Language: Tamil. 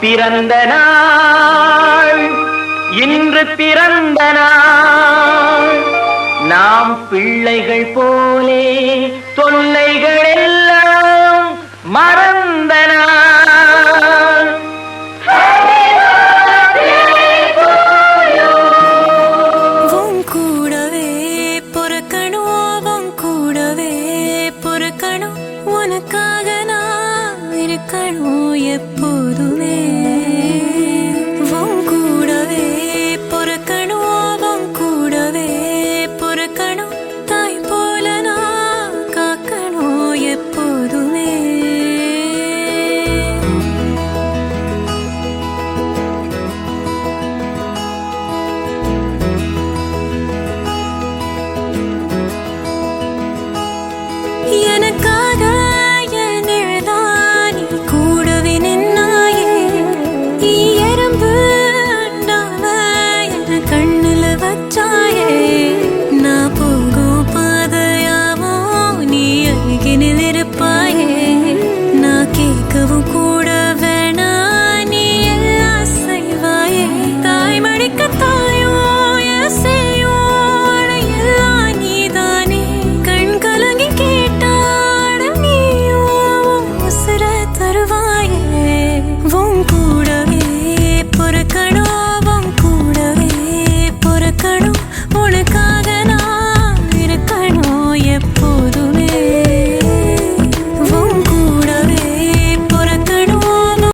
பிறந்த நாள் இன்று பிறந்த நாள், நாம் பிள்ளைகள் போலே தொல்லைகள் எல்லாம் மறந்த நாள். உன் கூடவே பொறுக்கணும், உன் கூடவே பொறுக்கணும், உனக்காக நான் இருக்கணும் எப்போதுமே.